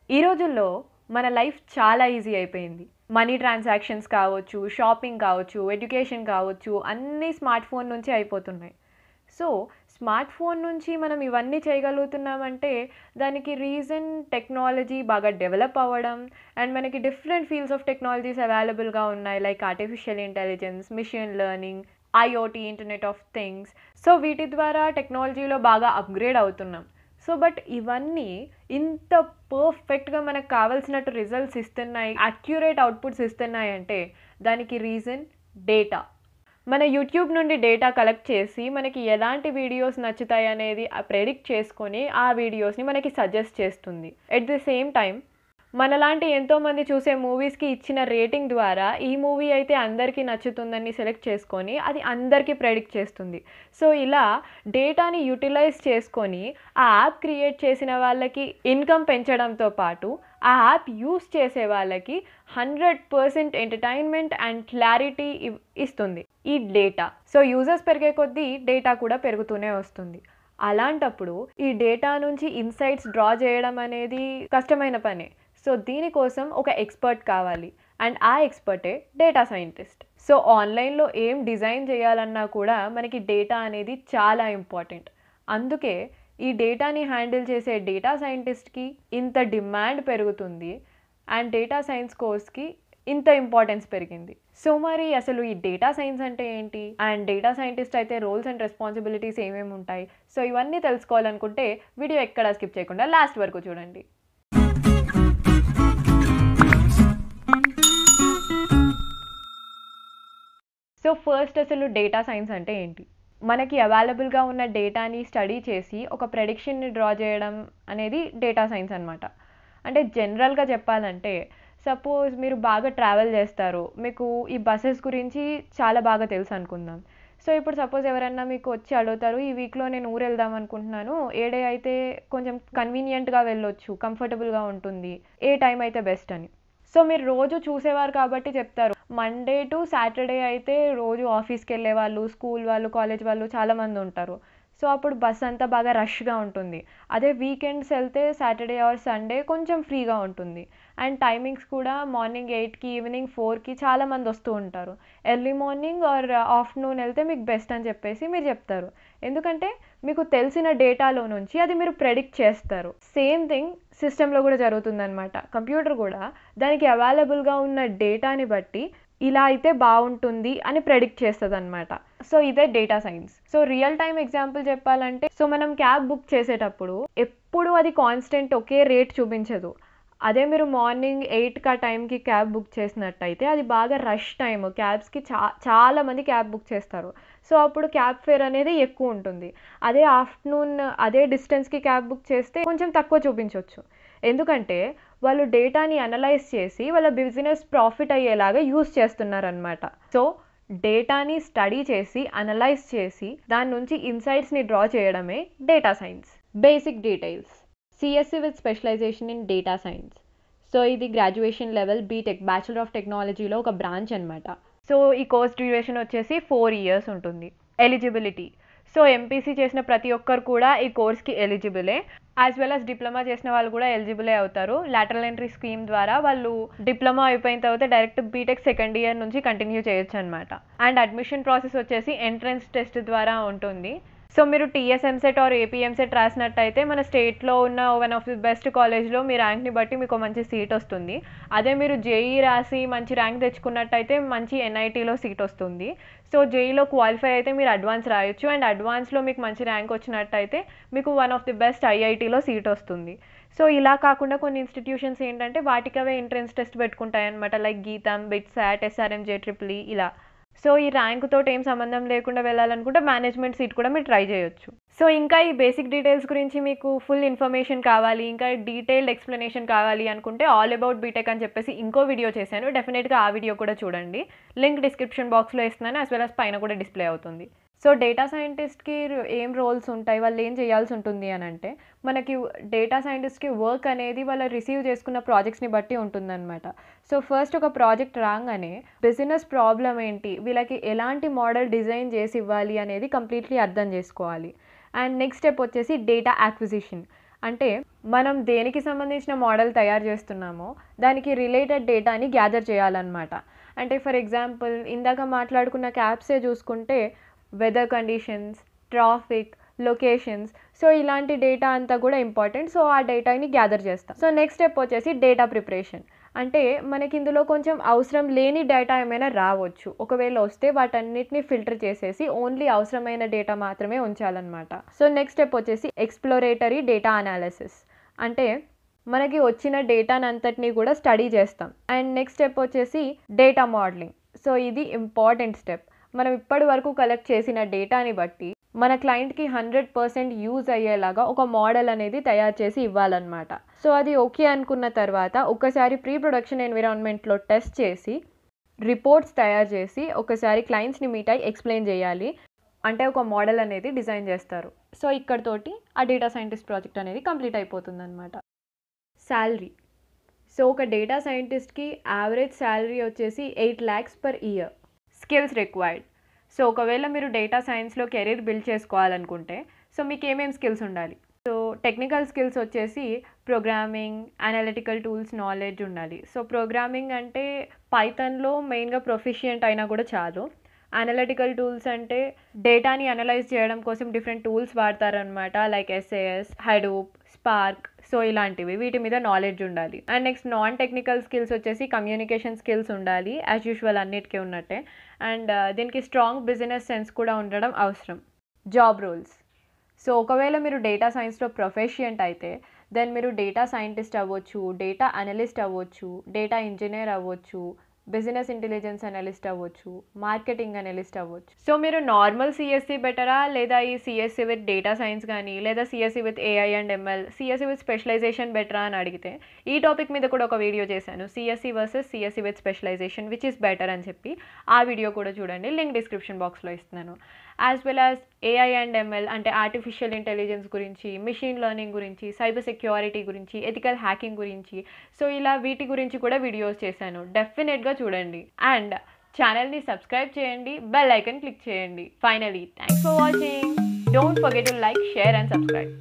ఈ రోజుల్లో మన లైఫ్ చాలా ఈజీ అయిపోయింది. మనీ ట్రాన్సాక్షన్స్ కావచ్చు, షాపింగ్ కావచ్చు, ఎడ్యుకేషన్ కావచ్చు, అన్నీ స్మార్ట్ ఫోన్ నుంచే అయిపోతున్నాయి. సో, స్మార్ట్ ఫోన్ నుంచి మనం ఇవన్నీ చేయగలుగుతున్నామంటే దానికి రీజన్ టెక్నాలజీ బాగా డెవలప్ అవ్వడం అండ్ మనకి డిఫరెంట్ ఫీల్డ్స్ ఆఫ్ టెక్నాలజీస్ అవైలబుల్‌గా ఉన్నాయి. Like artificial intelligence, machine learning, IoT, internet of things. So, వీటి ద్వారా టెక్నాలజీలో బాగా అప్‌గ్రేడ్ అవుతున్నాం. సో, బట్ ఇవన్నీ ఇంత పర్ఫెక్ట్‌గా మనకు కావాల్సినట్టు రిజల్ట్స్ ఇస్తున్నాయి, అక్యురేట్ అవుట్‌పుట్స్ ఇస్తున్నాయంటే దానికి రీజన్ డేటా. మన యూట్యూబ్ నుండి డేటా కలెక్ట్ చేసి మనకి ఎలాంటి వీడియోస్ నచ్చుతాయనేది ప్రెడిక్ట్ చేసుకొని ఆ వీడియోస్‌ని మనకి సజెస్ట్ చేస్తుంది. ఎట్ ది సేమ్ టైమ్ మనలాంటి ఎంతోమంది చూసే మూవీస్‌కి ఇచ్చిన రేటింగ్ ద్వారా ఈ మూవీ అయితే అందరికీ నచ్చుతుందని సెలెక్ట్ చేసుకొని అది అందరికీ ప్రెడిక్ట్ చేస్తుంది. సో, ఇలా డేటాని యుటిలైజ్ చేసుకొని ఆ యాప్ క్రియేట్ చేసిన వాళ్ళకి ఇన్కమ్ పెంచడంతో పాటు ఆ యాప్ యూజ్ చేసే వాళ్ళకి 100% ఎంటర్‌టైన్‌మెంట్ అండ్ క్లారిటీ ఇస్తుంది ఈ డేటా. సో, యూజర్స్ పెరిగే కొద్దీ డేటా కూడా పెరుగుతూనే వస్తుంది. అలాంటప్పుడు ఈ డేటా నుంచి ఇన్సైట్స్ డ్రా చేయడం అనేది కష్టమైన పనే. సో, దీనికోసం ఒక ఎక్స్పర్ట్ కావాలి అండ్ ఆ ఎక్స్పర్టే డేటా సైంటిస్ట్. సో, ఆన్లైన్‌లో ఏం డిజైన్ చేయాలన్నా కూడా మనకి డేటా అనేది చాలా ఇంపార్టెంట్. అందుకే ఈ డేటాని హ్యాండిల్ చేసే డేటా సైంటిస్ట్‌కి ఇంత డిమాండ్ పెరుగుతుంది అండ్ డేటా సైన్స్ కోర్స్‌కి ఇంత ఇంపార్టెన్స్ పెరిగింది. సో, మరి అసలు ఈ డేటా సైన్స్ అంటే ఏంటి? అండ్ డేటా సైంటిస్ట్ అయితే రోల్స్ అండ్ రెస్పాన్సిబిలిటీస్ ఏమేమి ఉంటాయి? సో, ఇవన్నీ తెలుసుకోవాలనుకుంటే వీడియో ఎక్కడా స్కిప్ చేయకుండా లాస్ట్ వరకు చూడండి. సో, ఫస్ట్ అసలు డేటా సైన్స్ అంటే ఏంటి? మనకి అవైలబుల్‌గా ఉన్న డేటాని స్టడీ చేసి ఒక ప్రెడిక్షన్‌ని డ్రా చేయడం అనేది డేటా సైన్స్ అనమాట. అంటే జనరల్‌గా చెప్పాలంటే సపోజ్ మీరు బాగా ట్రావెల్ చేస్తారు. మీకు ఈ బసెస్ గురించి చాలా బాగా తెలుసు అనుకుందాం. సో, ఇప్పుడు సపోజ్ ఎవరన్నా మీకు వచ్చి అడుగుతారు, "ఈ వీక్‌లో నేను ఊరెళ్దాం అనుకుంటున్నాను. ఏ డే అయితే కొంచెం కన్వీనియంట్‌గా వెళ్ళొచ్చు, కంఫర్టబుల్‌గా ఉంటుంది. ఏ టైం అయితే బెస్ట్" అని. సో, మీరు రోజు చూసేవారు కాబట్టి చెప్తారు. మండే టు సాటర్డే అయితే రోజు ఆఫీస్‌కెళ్ళే వాళ్ళు, స్కూల్ వాళ్ళు, కాలేజ్ వాళ్ళు చాలామంది ఉంటారు. సో, అప్పుడు బస్ అంతా బాగా రష్‌గా ఉంటుంది. అదే వీకెండ్స్ వెళ్తే సాటర్డే ఆర్ సండే కొంచెం ఫ్రీగా ఉంటుంది. అండ్ టైమింగ్స్ కూడా మార్నింగ్ 8కి, ఈవినింగ్ 4కి చాలామంది వస్తూ ఉంటారు. ఎర్లీ మార్నింగ్ ఆర్ ఆఫ్టర్‌నూన్ వెళ్తే మీకు బెస్ట్ అని చెప్పేసి మీరు చెప్తారు. ఎందుకంటే మీకు తెలిసిన డేటాలో నుంచి అది మీరు ప్రెడిక్ట్ చేస్తారు. సేమ్ థింగ్ సిస్టమ్‌లో కూడా జరుగుతుందనమాట. కంప్యూటర్ కూడా దానికి అవైలబుల్‌గా ఉన్న డేటాని బట్టి ఇలా అయితే బావుంటుంది అని ప్రెడిక్ట్ చేస్తదనమాట. సో, ఇదే data science. So, real time example చెప్పాలంటే సో, మనం క్యాబ్ బుక్ చేసేటప్పుడు ఎప్పుడు అది కాన్స్టెంట్ ఒకే రేట్ చూపించదు. అదే మీరు మార్నింగ్ 8కి ఆ టైంకి క్యాబ్ బుక్ చేసినట్టయితే అది బాగా రష్ టైమ్. క్యాబ్స్‌కి చాలా మంది క్యాబ్ బుక్ చేస్తారు. సో, అప్పుడు క్యాబ్ ఫేర్ అనేది ఎక్కువ ఉంటుంది. అదే ఆఫ్టర్‌నూన్ అదే డిస్టెన్స్‌కి క్యాబ్ బుక్ చేస్తే కొంచెం తక్కువ చూపించొచ్చు. ఎందుకంటే వాళ్ళు డేటాని అనలైజ్ చేసి వాళ్ళ బిజినెస్ ప్రాఫిట్ అయ్యేలాగా యూజ్ చేస్తున్నారనమాట. సో, డేటాని స్టడీ చేసి, అనలైజ్ చేసి దాని నుంచి ఇన్సైట్స్‌ని డ్రా చేయడమే data science. Basic details. CSE with specialization in data science. So, ఇది graduation level Btech bachelor of టెక్నాలజీలో ఒక బ్రాంచ్ అనమాట. సో, ఈ కోర్స్ డ్యూరేషన్ వచ్చేసి 4 ఇయర్స్ ఉంటుంది. ఎలిజిబిలిటీ. సో, ఎంపీసీ చేసిన ప్రతి ఒక్కరు కూడా ఈ కోర్స్‌కి ఎలిజిబులే. యాజ్ వెల్ యాజ్ డిప్లొమా చేసిన వాళ్ళు కూడా ఎలిజిబులే అవుతారు. లాటరల్ ఎంట్రీ స్కీమ్ ద్వారా వాళ్ళు డిప్లొమా అయిపోయిన తర్వాత డైరెక్ట్ బీటెక్ సెకండ్ ఇయర్ నుంచి కంటిన్యూ చేయొచ్చు అనమాట. అండ్ అడ్మిషన్ ప్రాసెస్ వచ్చేసి ఎంట్రన్స్ టెస్ట్ ద్వారా ఉంటుంది. సో, మీరు TS EAMCET or AP EAMCET రాసినట్టయితే మన స్టేట్లో ఉన్న వన్ ఆఫ్ ది బెస్ట్ కాలేజ్‌లో మీ ర్యాంక్‌ని బట్టి మీకు మంచి సీట్ వస్తుంది. అదే మీరు జేఈ రాసి మంచి ర్యాంక్ తెచ్చుకున్నట్టయితే మంచి ఎన్ఐటీలో సీట్ వస్తుంది. సో, జేఈలో క్వాలిఫై అయితే మీరు అడ్వాన్స్ రాయొచ్చు అండ్ అడ్వాన్స్‌లో మీకు మంచి ర్యాంక్ వచ్చినట్టయితే మీకు వన్ ఆఫ్ ది బెస్ట్ ఐఐటీలో సీట్ వస్తుంది. సో, ఇలా కాకుండా కొన్ని ఇన్‌స్టిట్యూషన్స్ ఏంటంటే వాటికవే ఎంట్రన్స్ టెస్ట్ పెట్టుకుంటాయన్నమాట. Like GITAM, BITSAT, SRMJEE, triple E ఇలా. సో, ఈ ర్యాంక్ తోటి ఏం సంబంధం లేకుండా వెళ్ళాలనుకుంటే మేనేజ్మెంట్ సీట్ కూడా మీరు ట్రై చేయొచ్చు. సో, ఇంకా ఈ బేసిక్ డీటెయిల్స్ గురించి మీకు ఫుల్ ఇన్ఫర్మేషన్ కావాలి, ఇంకా డీటెయిల్డ్ ఎక్స్‌ప్లనేషన్ కావాలి అనుకుంటే ఆల్ అబౌట్ బీటెక్ అని చెప్పేసి ఇంకో వీడియో చేశాను. డెఫినెట్‌గా ఆ వీడియో కూడా చూడండి. లింక్ డిస్క్రిప్షన్ బాక్స్‌లో ఇస్తున్నాను. యాజ్ వెల్ యాజ్ పైన కూడా డిస్‌ప్లే అవుతుంది. సో, డేటా సైంటిస్ట్‌కి ఏం రోల్స్ ఉంటాయి, వాళ్ళు ఏం చేయాల్సి ఉంటుంది అని అంటే మనకి డేటా సైంటిస్ట్‌కి వర్క్ అనేది వాళ్ళు రిసీవ్ చేసుకున్న ప్రాజెక్ట్స్‌ని బట్టి ఉంటుందన్నమాట. సో, ఫస్ట్ ఒక ప్రాజెక్ట్ రాగానే బిజినెస్ ప్రాబ్లమ్ ఏంటి, వీళ్ళకి ఎలాంటి మోడల్ డిజైన్ చేసి ఇవ్వాలి అనేది కంప్లీట్లీ అర్థం చేసుకోవాలి. అండ్ నెక్స్ట్ స్టెప్ వచ్చేసి డేటా యాక్విజిషన్. అంటే మనం దేనికి సంబంధించిన మోడల్ తయారు చేస్తున్నామో దానికి రిలేటెడ్ డేటాని గ్యాదర్ చేయాలన్నమాట. అంటే ఫర్ ఎగ్జాంపుల్ ఇందాక మాట్లాడుకున్న క్యాప్సే చూసుకుంటే weather conditions, traffic, locations, so ఇలాంటి డేటా అంతా కూడా ఇంపార్టెంట్. సో ఆ డేటాని గ్యాదర్ చేస్తాం. సో నెక్స్ట్ స్టెప్ వచ్చేసి డేటా ప్రిపరేషన్. అంటే మనకి ఇందులో కొంచెం అవసరం లేని డేటా ఏమైనా రావచ్చు. ఒకవేళ వస్తే వాటన్నిటిని ఫిల్టర్ చేసేసి ఓన్లీ అవసరమైన డేటా మాత్రమే ఉంచాలన్నమాట. సో నెక్స్ట్ స్టెప్ వచ్చేసి ఎక్స్ప్లోరేటరీ డేటా అనాలిసిస్. అంటే మనకి వచ్చిన డేటాని అంతటినీ కూడా స్టడీ చేస్తాం. అండ్ నెక్స్ట్ స్టెప్ వచ్చేసి డేటా మోడలింగ్. సో ఇది ఇంపార్టెంట్ స్టెప్. మనం ఇప్పటి వరకు కలెక్ట్ చేసిన డేటాని బట్టి మన క్లయింట్కి 100% యూజ్ అయ్యేలాగా ఒక మోడల్ అనేది తయారు చేసి ఇవ్వాలన్నమాట. సో అది ఓకే అనుకున్న తర్వాత ఒకసారి ప్రీ ప్రొడక్షన్ ఎన్విరాన్మెంట్లో టెస్ట్ చేసి రిపోర్ట్స్ తయారు చేసి ఒకసారి క్లయింట్స్ని మీట్ అయ్యి ఎక్స్ప్లెయిన్ చేయాలి. అంటే ఒక మోడల్ అనేది డిజైన్ చేస్తారు. సో ఇక్కడతోటి ఆ డేటా సైంటిస్ట్ ప్రాజెక్ట్ అనేది కంప్లీట్ అయిపోతుంది అనమాట. శాలరీ. సో ఒక డేటా సైంటిస్ట్కి యావరేజ్ శాలరీ వచ్చేసి 8 lakhs per year. Skills required. So ఒకవేళ మీరు డేటా సైన్స్లో కెరీర్ బిల్డ్ చేసుకోవాలనుకుంటే సో మీకు ఏమేమి స్కిల్స్ ఉండాలి? సో టెక్నికల్ స్కిల్స్ వచ్చేసి ప్రోగ్రామింగ్, అనలిటికల్ టూల్స్ నాలెడ్జ్ ఉండాలి. సో ప్రోగ్రామింగ్ అంటే పైథాన్లో మెయిన్గా ప్రొఫిషియంట్ అయినా కూడా చాలు. అనలిటికల్ టూల్స్ అంటే డేటాని అనలైజ్ చేయడం కోసం డిఫరెంట్ టూల్స్ వాడతారనమాట. Like SAS, Hadoop, Spark, so ఇలాంటివి, వీటి మీద నాలెడ్జ్ ఉండాలి. And next non technical skills వచ్చేసి కమ్యూనికేషన్ స్కిల్స్ ఉండాలి, యాజ్ యూజువల్ అన్నిటికీ ఉన్నట్టే. అండ్ దీనికి స్ట్రాంగ్ బిజినెస్ సెన్స్ కూడా ఉండడం అవసరం. Job roles. సో ఒకవేళ మీరు డేటా సైన్స్లో ప్రొఫెషియంట్ అయితే దెన్ మీరు డేటా సైంటిస్ట్ అవ్వచ్చు, డేటా అనలిస్ట్ అవ్వచ్చు, డేటా ఇంజనీర్ అవ్వచ్చు, బిజినెస్ ఇంటెలిజెన్స్ అనలిస్ట్ అవ్వచ్చు, మార్కెటింగ్ అనలిస్ట్ అవ్వచ్చు. సో మీరు నార్మల్ CSE బెటరా, లేదా ఈ CSE విత్ డేటా సైన్స్ కానీ, లేదా CSE with AI and ML, CSE with specialization బెటరా అని అడిగితే ఈ టాపిక్ మీద కూడా ఒక వీడియో చేశాను, CSE versus CSE with specialization which is better అని చెప్పి. ఆ వీడియో కూడా చూడండి, లింక్ డిస్క్రిప్షన్ బాక్స్లో ఇస్తున్నాను. As well as AI and ML అంటే ఆర్టిఫిషియల్ ఇంటెలిజెన్స్ గురించి, మిషన్ లెర్నింగ్ గురించి, సైబర్ సెక్యూరిటీ గురించి, ఎథికల్ హ్యాకింగ్ గురించి, సో ఇలా వీటి గురించి కూడా వీడియోస్ చేశాను. డెఫినెట్గా చూడండి. అండ్ ఛానల్ని సబ్స్క్రైబ్ చేయండి, బెల్ ఐకన్ క్లిక్ చేయండి. Finally thanks for watching. Don't forget to like, share and subscribe.